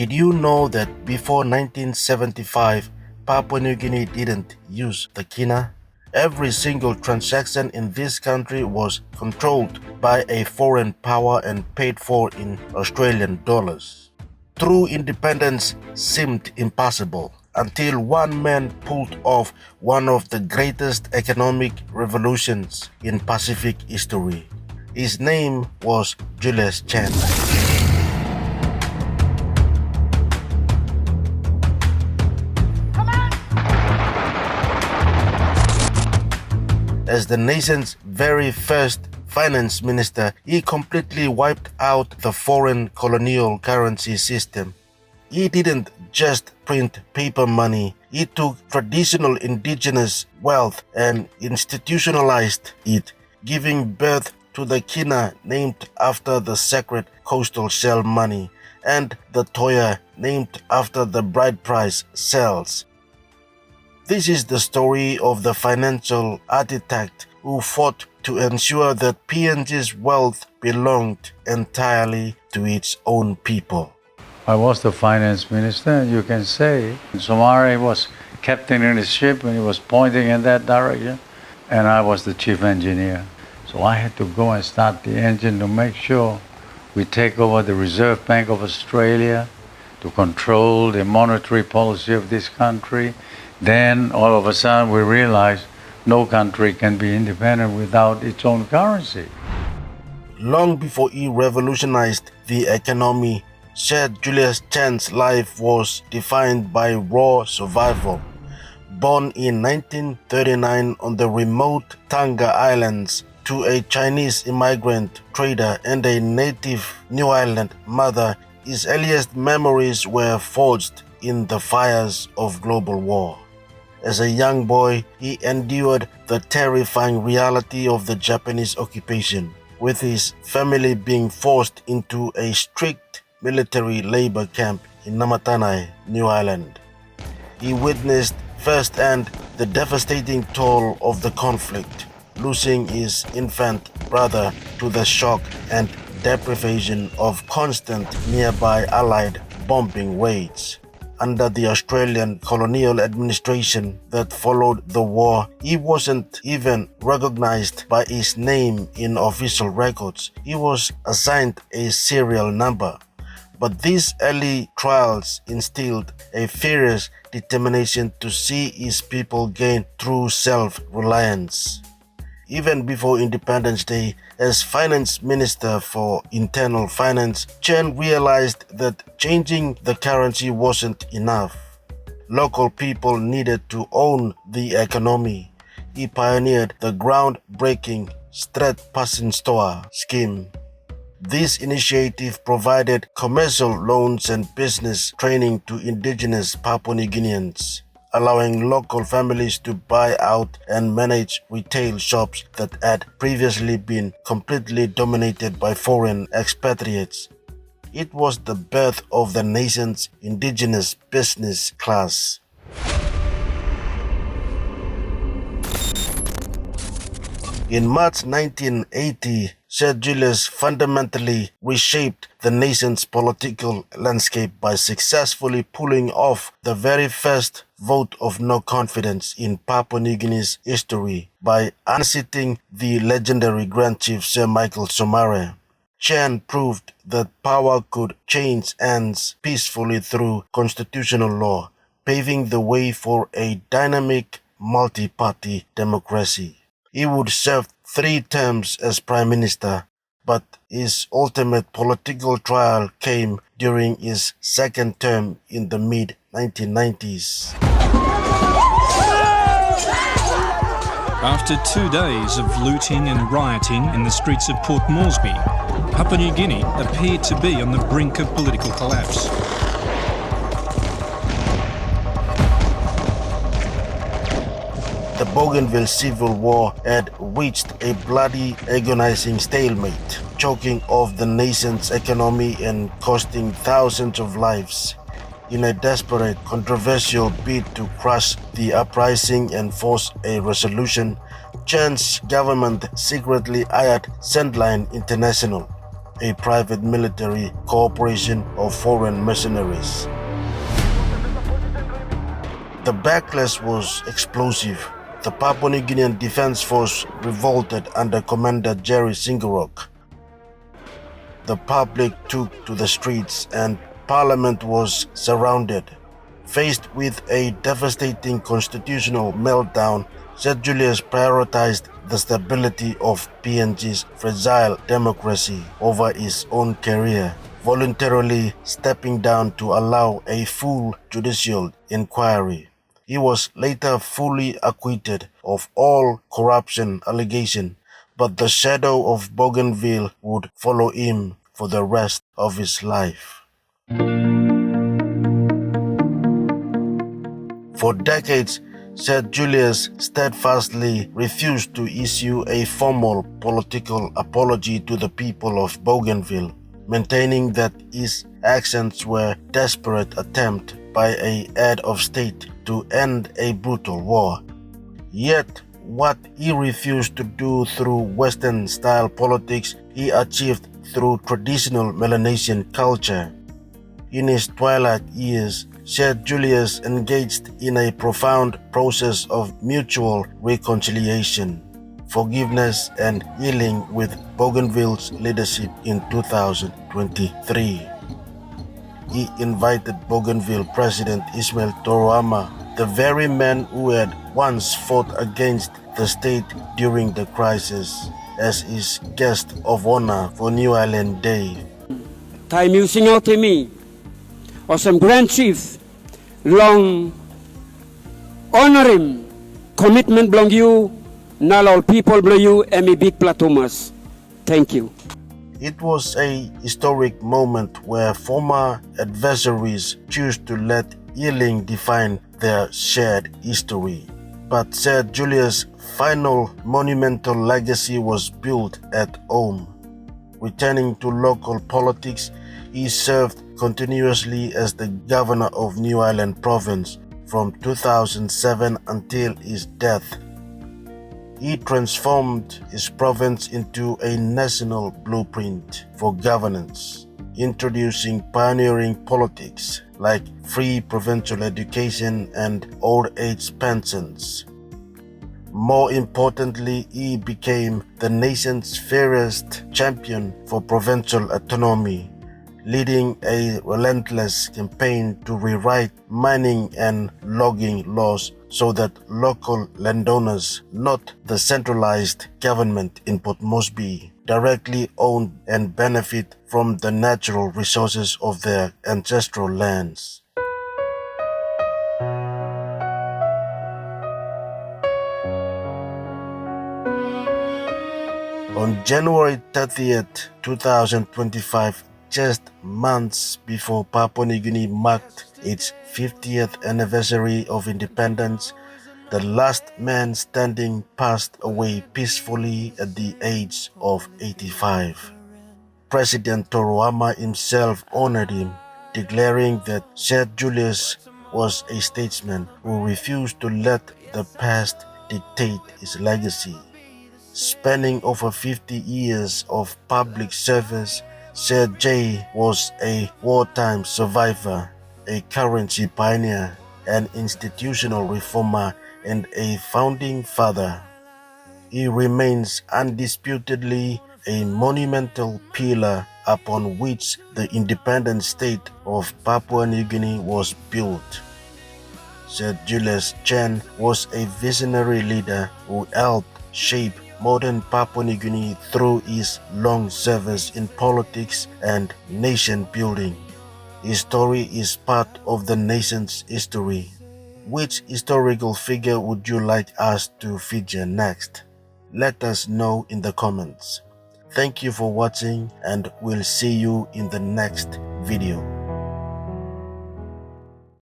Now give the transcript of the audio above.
Did you know that before 1975, Papua New Guinea didn't use the KINA? Every single transaction in this country was controlled by a foreign power and paid for in Australian dollars. True independence seemed impossible until one man pulled off one of the greatest economic revolutions in Pacific history. His name was Julius Chan. As the nation's very first finance minister, he completely wiped out the foreign colonial currency system. He didn't just print paper money, he took traditional indigenous wealth and institutionalized it, giving birth to the KINA named after the sacred coastal shell money and the Toya named after the bride price cells. This is the story of the financial architect who fought to ensure that PNG's wealth belonged entirely to its own people. I was the finance minister, you can say. Somare was captain in his ship and he was pointing in that direction, and I was the chief engineer. So I had to go and start the engine to make sure we take over the Reserve Bank of Australia, to control the monetary policy of this country. Then all of a sudden we realized no country can be independent without its own currency. Long before he revolutionized the economy, Sir Julius Chan's life was defined by raw survival. Born in 1939 on the remote Tonga Islands to a Chinese immigrant trader and a native New Ireland mother, his earliest memories were forged in the fires of global war. As a young boy, he endured the terrifying reality of the Japanese occupation, with his family being forced into a strict military labor camp in Namatanai, New Ireland. He witnessed firsthand the devastating toll of the conflict, losing his infant brother to the shock and deprivation of constant nearby Allied bombing raids. Under the Australian colonial administration that followed the war, he wasn't even recognized by his name in official records. He was assigned a serial number. But these early trials instilled a fierce determination to see his people gain true self-reliance. Even before Independence Day, as Finance Minister for Internal Finance, Chan realized that changing the currency wasn't enough. Local people needed to own the economy. He pioneered the groundbreaking Stret Passing Store scheme. This initiative provided commercial loans and business training to indigenous Papua New Guineans, allowing local families to buy out and manage retail shops that had previously been completely dominated by foreign expatriates. It was the birth of the nation's indigenous business class. In March 1980, Sir Julius fundamentally reshaped the nation's political landscape by successfully pulling off the very first vote of no confidence in Papua New Guinea's history by unseating the legendary Grand Chief Sir Michael Somare. Chan proved that power could change hands peacefully through constitutional law, paving the way for a dynamic multi-party democracy. He would serve 3 terms as Prime Minister, but his ultimate political trial came during his second term in the mid-1990s. After 2 days of looting and rioting in the streets of Port Moresby, Papua New Guinea appeared to be on the brink of political collapse. The Bougainville Civil War had reached a bloody, agonizing stalemate, choking off the nation's economy and costing thousands of lives. In a desperate, controversial bid to crush the uprising and force a resolution, Chan's government secretly hired Sandline International, a private military corporation of foreign mercenaries. The backlash was explosive. The Papua New Guinean Defense Force revolted under Commander Jerry Singarok. The public took to the streets and Parliament was surrounded. Faced with a devastating constitutional meltdown, Sir Julius prioritized the stability of PNG's fragile democracy over his own career, voluntarily stepping down to allow a full judicial inquiry. He was later fully acquitted of all corruption allegations, but the shadow of Bougainville would follow him for the rest of his life. For decades, Sir Julius steadfastly refused to issue a formal political apology to the people of Bougainville, maintaining that his actions were a desperate attempt by a head of state to end a brutal war. Yet, what he refused to do through Western-style politics, he achieved through traditional Melanesian culture. In his twilight years, Sir Julius engaged in a profound process of mutual reconciliation, forgiveness and healing with Bougainville's leadership in 2023. He invited Bougainville President Ismail Toroama, the very man who had once fought against the state during the crisis, as his guest of honor for New Island Day. Time using out to me, or some Grand Chief, long honor him, commitment belong you, not all people belong you, and me big platomas. Thank you. It was a historic moment where former adversaries choose to let healing define their shared history. But Sir Julius' final monumental legacy was built at home. Returning to local politics, he served continuously as the governor of New Island Province from 2007 until his death. He transformed his province into a national blueprint for governance, introducing pioneering politics like free provincial education and old age pensions. More importantly, he became the nation's fairest champion for provincial autonomy, leading a relentless campaign to rewrite mining and logging laws so that local landowners, not the centralized government in Port Moresby, directly own and benefit from the natural resources of their ancestral lands. On January 30th, 2025, just months before Papua New Guinea marked its 50th anniversary of independence, the last man standing passed away peacefully at the age of 85. President Toroama himself honored him, declaring that Sir Julius was a statesman who refused to let the past dictate his legacy. Spanning over 50 years of public service, Sir J was a wartime survivor, a currency pioneer, an institutional reformer, and a founding father. He remains undisputedly a monumental pillar upon which the independent state of Papua New Guinea was built. Sir Julius Chan was a visionary leader who helped shape modern Papua New Guinea through his long service in politics and nation building. His story is part of the nation's history. Which historical figure would you like us to feature next? Let us know in the comments. Thank you for watching and we'll see you in the next video.